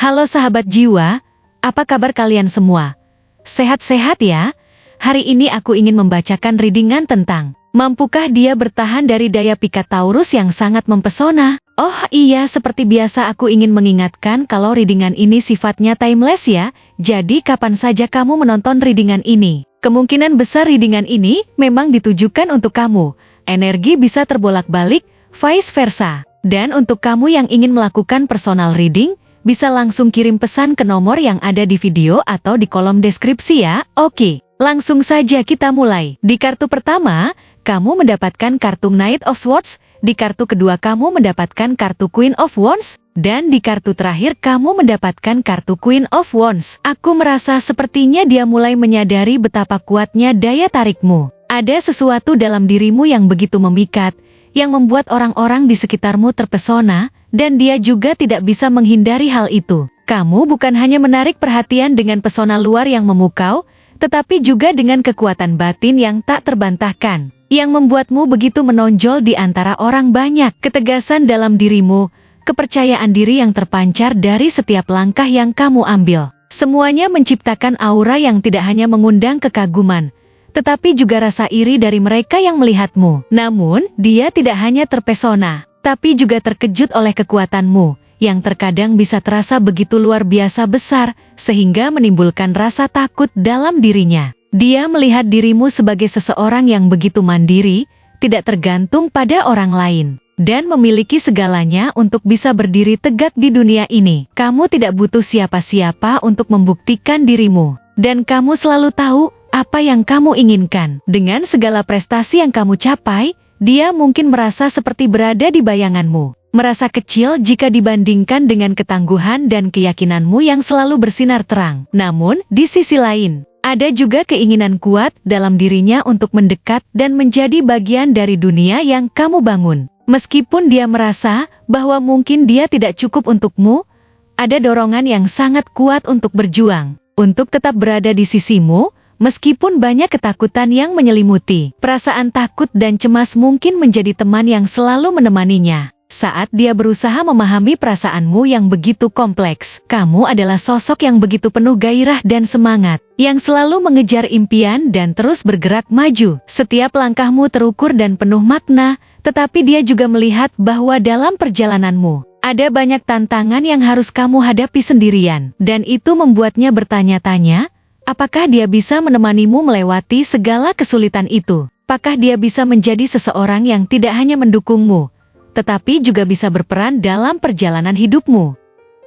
Halo sahabat jiwa, apa kabar kalian semua? Sehat-sehat ya? Hari ini aku ingin membacakan readingan tentang mampukah dia bertahan dari daya pikat Taurus yang sangat mempesona? Oh iya, seperti biasa aku ingin mengingatkan kalau readingan ini sifatnya timeless ya, jadi kapan saja kamu menonton readingan ini. Kemungkinan besar readingan ini memang ditujukan untuk kamu. Energi bisa terbolak-balik, vice versa. Dan untuk kamu yang ingin melakukan personal reading, bisa langsung kirim pesan ke nomor yang ada di video atau di kolom deskripsi ya. Oke, langsung saja kita mulai. Di kartu pertama, kamu mendapatkan kartu Knight of Swords, di kartu kedua kamu mendapatkan kartu Queen of Wands, dan di kartu terakhir kamu mendapatkan kartu Queen of Wands. Aku merasa sepertinya dia mulai menyadari betapa kuatnya daya tarikmu. Ada sesuatu dalam dirimu yang begitu memikat, yang membuat orang-orang di sekitarmu terpesona, dan dia juga tidak bisa menghindari hal itu. Kamu bukan hanya menarik perhatian dengan pesona luar yang memukau, tetapi juga dengan kekuatan batin yang tak terbantahkan, yang membuatmu begitu menonjol di antara orang banyak. Ketegasan dalam dirimu, kepercayaan diri yang terpancar dari setiap langkah yang kamu ambil. Semuanya menciptakan aura yang tidak hanya mengundang kekaguman, tetapi juga rasa iri dari mereka yang melihatmu. Namun, dia tidak hanya terpesona, tapi juga terkejut oleh kekuatanmu, yang terkadang bisa terasa begitu luar biasa besar, sehingga menimbulkan rasa takut dalam dirinya. Dia melihat dirimu sebagai seseorang yang begitu mandiri, tidak tergantung pada orang lain, dan memiliki segalanya untuk bisa berdiri tegak di dunia ini. Kamu tidak butuh siapa-siapa untuk membuktikan dirimu, dan kamu selalu tahu apa yang kamu inginkan. Dengan segala prestasi yang kamu capai, dia mungkin merasa seperti berada di bayanganmu. Merasa kecil jika dibandingkan dengan ketangguhan dan keyakinanmu yang selalu bersinar terang. Namun, di sisi lain, ada juga keinginan kuat dalam dirinya untuk mendekat dan menjadi bagian dari dunia yang kamu bangun. Meskipun dia merasa bahwa mungkin dia tidak cukup untukmu, ada dorongan yang sangat kuat untuk berjuang, untuk tetap berada di sisimu. Meskipun banyak ketakutan yang menyelimuti, perasaan takut dan cemas mungkin menjadi teman yang selalu menemaninya. Saat dia berusaha memahami perasaanmu yang begitu kompleks, kamu adalah sosok yang begitu penuh gairah dan semangat, yang selalu mengejar impian dan terus bergerak maju. Setiap langkahmu terukur dan penuh makna, tetapi dia juga melihat bahwa dalam perjalananmu, ada banyak tantangan yang harus kamu hadapi sendirian. Dan itu membuatnya bertanya-tanya, apakah dia bisa menemanimu melewati segala kesulitan itu? Apakah dia bisa menjadi seseorang yang tidak hanya mendukungmu, tetapi juga bisa berperan dalam perjalanan hidupmu?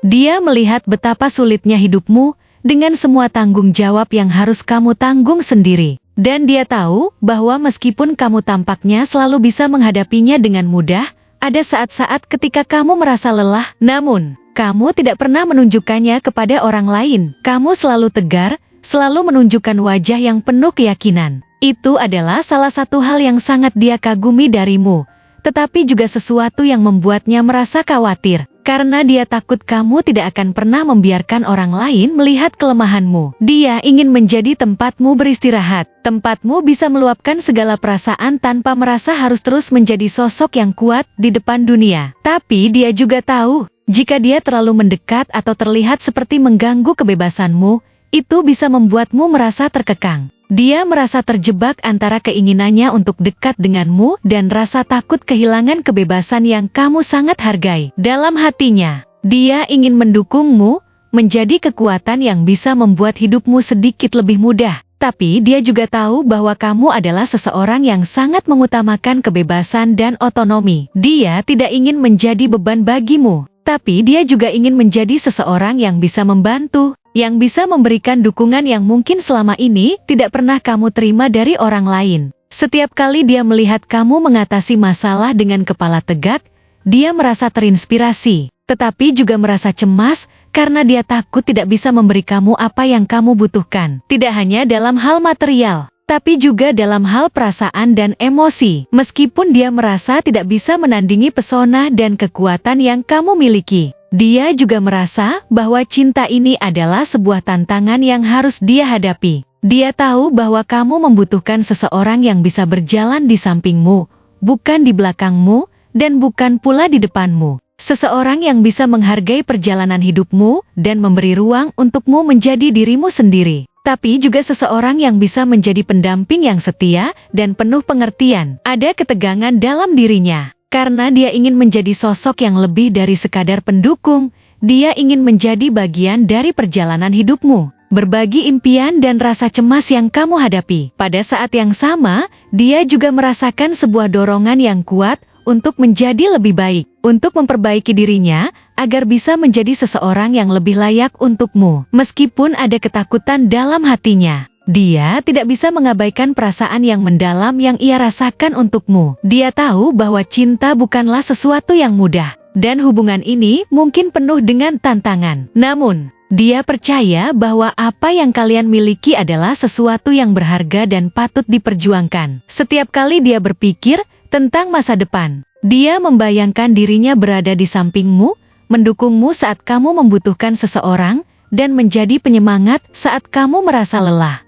Dia melihat betapa sulitnya hidupmu, dengan semua tanggung jawab yang harus kamu tanggung sendiri. Dan dia tahu bahwa meskipun kamu tampaknya selalu bisa menghadapinya dengan mudah, ada saat-saat ketika kamu merasa lelah, namun, kamu tidak pernah menunjukkannya kepada orang lain. Kamu selalu tegar, selalu menunjukkan wajah yang penuh keyakinan. Itu adalah salah satu hal yang sangat dia kagumi darimu, tetapi juga sesuatu yang membuatnya merasa khawatir, karena dia takut kamu tidak akan pernah membiarkan orang lain melihat kelemahanmu. Dia ingin menjadi tempatmu beristirahat, tempatmu bisa meluapkan segala perasaan tanpa merasa harus terus menjadi sosok yang kuat di depan dunia. Tapi dia juga tahu, jika dia terlalu mendekat atau terlihat seperti mengganggu kebebasanmu, itu bisa membuatmu merasa terkekang. Dia merasa terjebak antara keinginannya untuk dekat denganmu dan rasa takut kehilangan kebebasan yang kamu sangat hargai. Dalam hatinya, dia ingin mendukungmu, menjadi kekuatan yang bisa membuat hidupmu sedikit lebih mudah. Tapi dia juga tahu bahwa kamu adalah seseorang yang sangat mengutamakan kebebasan dan otonomi. Dia tidak ingin menjadi beban bagimu, tapi dia juga ingin menjadi seseorang yang bisa membantu, yang bisa memberikan dukungan yang mungkin selama ini tidak pernah kamu terima dari orang lain. Setiap kali dia melihat kamu mengatasi masalah dengan kepala tegak, dia merasa terinspirasi, tetapi juga merasa cemas karena dia takut tidak bisa memberi kamu apa yang kamu butuhkan. Tidak hanya dalam hal material, tapi juga dalam hal perasaan dan emosi. Meskipun dia merasa tidak bisa menandingi pesona dan kekuatan yang kamu miliki, dia juga merasa bahwa cinta ini adalah sebuah tantangan yang harus dia hadapi. Dia tahu bahwa kamu membutuhkan seseorang yang bisa berjalan di sampingmu, bukan di belakangmu, dan bukan pula di depanmu. Seseorang yang bisa menghargai perjalanan hidupmu dan memberi ruang untukmu menjadi dirimu sendiri. Tapi juga seseorang yang bisa menjadi pendamping yang setia dan penuh pengertian. Ada ketegangan dalam dirinya. Karena dia ingin menjadi sosok yang lebih dari sekadar pendukung. Dia ingin menjadi bagian dari perjalanan hidupmu. Berbagi impian dan rasa cemas yang kamu hadapi. Pada saat yang sama, dia juga merasakan sebuah dorongan yang kuat untuk menjadi lebih baik, untuk memperbaiki dirinya, agar bisa menjadi seseorang yang lebih layak untukmu. Meskipun ada ketakutan dalam hatinya, dia tidak bisa mengabaikan perasaan yang mendalam yang ia rasakan untukmu. Dia tahu bahwa cinta bukanlah sesuatu yang mudah, dan hubungan ini mungkin penuh dengan tantangan. Namun, dia percaya bahwa apa yang kalian miliki adalah sesuatu yang berharga dan patut diperjuangkan. Setiap kali dia berpikir tentang masa depan, dia membayangkan dirinya berada di sampingmu, mendukungmu saat kamu membutuhkan seseorang, dan menjadi penyemangat saat kamu merasa lelah.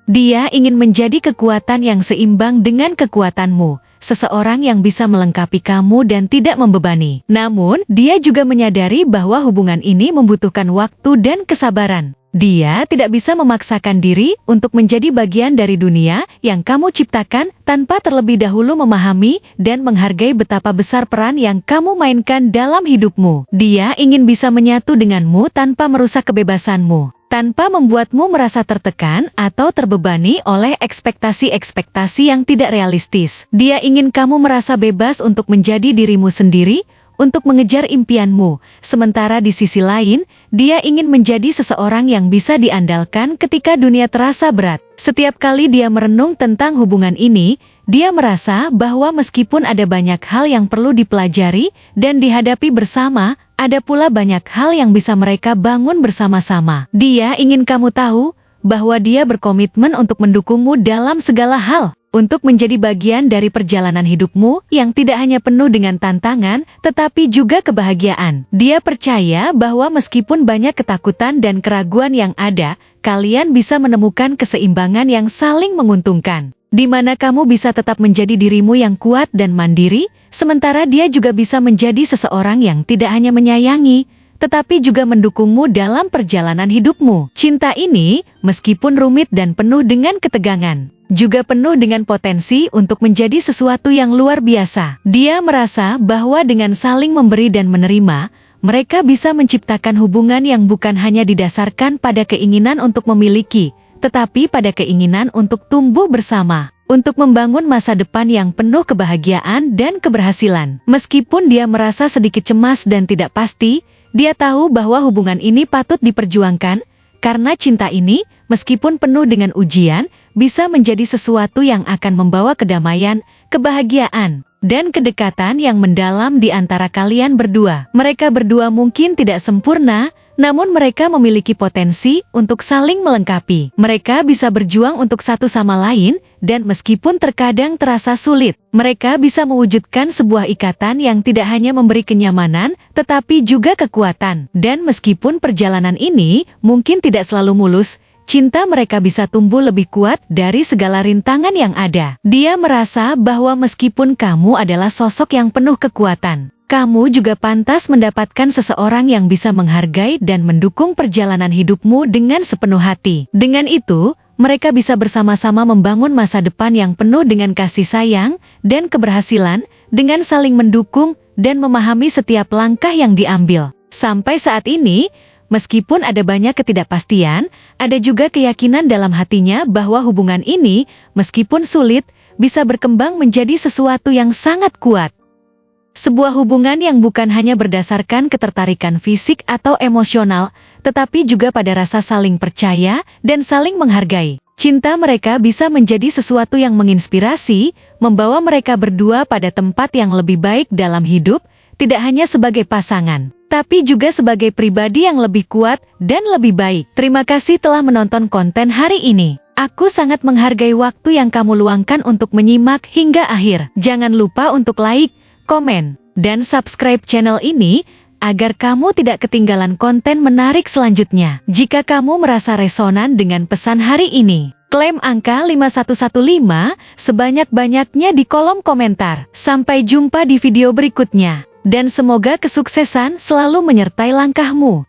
Dia ingin menjadi kekuatan yang seimbang dengan kekuatanmu, seseorang yang bisa melengkapi kamu dan tidak membebani. Namun, dia juga menyadari bahwa hubungan ini membutuhkan waktu dan kesabaran. Dia tidak bisa memaksakan diri untuk menjadi bagian dari dunia yang kamu ciptakan tanpa terlebih dahulu memahami dan menghargai betapa besar peran yang kamu mainkan dalam hidupmu. Dia ingin bisa menyatu denganmu tanpa merusak kebebasanmu, tanpa membuatmu merasa tertekan atau terbebani oleh ekspektasi-ekspektasi yang tidak realistis. Dia ingin kamu merasa bebas untuk menjadi dirimu sendiri, untuk mengejar impianmu. Sementara di sisi lain, dia ingin menjadi seseorang yang bisa diandalkan ketika dunia terasa berat. Setiap kali dia merenung tentang hubungan ini, dia merasa bahwa meskipun ada banyak hal yang perlu dipelajari dan dihadapi bersama, ada pula banyak hal yang bisa mereka bangun bersama-sama. Dia ingin kamu tahu bahwa dia berkomitmen untuk mendukungmu dalam segala hal, untuk menjadi bagian dari perjalanan hidupmu yang tidak hanya penuh dengan tantangan, tetapi juga kebahagiaan. Dia percaya bahwa meskipun banyak ketakutan dan keraguan yang ada, kalian bisa menemukan keseimbangan yang saling menguntungkan, di mana kamu bisa tetap menjadi dirimu yang kuat dan mandiri, sementara dia juga bisa menjadi seseorang yang tidak hanya menyayangi, tetapi juga mendukungmu dalam perjalanan hidupmu. Cinta ini, meskipun rumit dan penuh dengan ketegangan, juga penuh dengan potensi untuk menjadi sesuatu yang luar biasa. Dia merasa bahwa dengan saling memberi dan menerima, mereka bisa menciptakan hubungan yang bukan hanya didasarkan pada keinginan untuk memiliki, tetapi pada keinginan untuk tumbuh bersama, untuk membangun masa depan yang penuh kebahagiaan dan keberhasilan. Meskipun dia merasa sedikit cemas dan tidak pasti, dia tahu bahwa hubungan ini patut diperjuangkan, karena cinta ini, meskipun penuh dengan ujian, bisa menjadi sesuatu yang akan membawa kedamaian, kebahagiaan, dan kedekatan yang mendalam di antara kalian berdua. Mereka berdua mungkin tidak sempurna, namun mereka memiliki potensi untuk saling melengkapi. Mereka bisa berjuang untuk satu sama lain, dan meskipun terkadang terasa sulit, mereka bisa mewujudkan sebuah ikatan yang tidak hanya memberi kenyamanan, tetapi juga kekuatan. Dan meskipun perjalanan ini mungkin tidak selalu mulus, cinta mereka bisa tumbuh lebih kuat dari segala rintangan yang ada. Dia merasa bahwa meskipun kamu adalah sosok yang penuh kekuatan, kamu juga pantas mendapatkan seseorang yang bisa menghargai dan mendukung perjalanan hidupmu dengan sepenuh hati. Dengan itu, mereka bisa bersama-sama membangun masa depan yang penuh dengan kasih sayang dan keberhasilan, dengan saling mendukung dan memahami setiap langkah yang diambil. Sampai saat ini, meskipun ada banyak ketidakpastian, ada juga keyakinan dalam hatinya bahwa hubungan ini, meskipun sulit, bisa berkembang menjadi sesuatu yang sangat kuat. Sebuah hubungan yang bukan hanya berdasarkan ketertarikan fisik atau emosional, tetapi juga pada rasa saling percaya dan saling menghargai. Cinta mereka bisa menjadi sesuatu yang menginspirasi, membawa mereka berdua pada tempat yang lebih baik dalam hidup, tidak hanya sebagai pasangan, tapi juga sebagai pribadi yang lebih kuat dan lebih baik. Terima kasih telah menonton konten hari ini. Aku sangat menghargai waktu yang kamu luangkan untuk menyimak hingga akhir. Jangan lupa untuk like, komen, dan subscribe channel ini, agar kamu tidak ketinggalan konten menarik selanjutnya. Jika kamu merasa resonan dengan pesan hari ini, klaim angka 5115 sebanyak-banyaknya di kolom komentar. Sampai jumpa di video berikutnya. Dan semoga kesuksesan selalu menyertai langkahmu.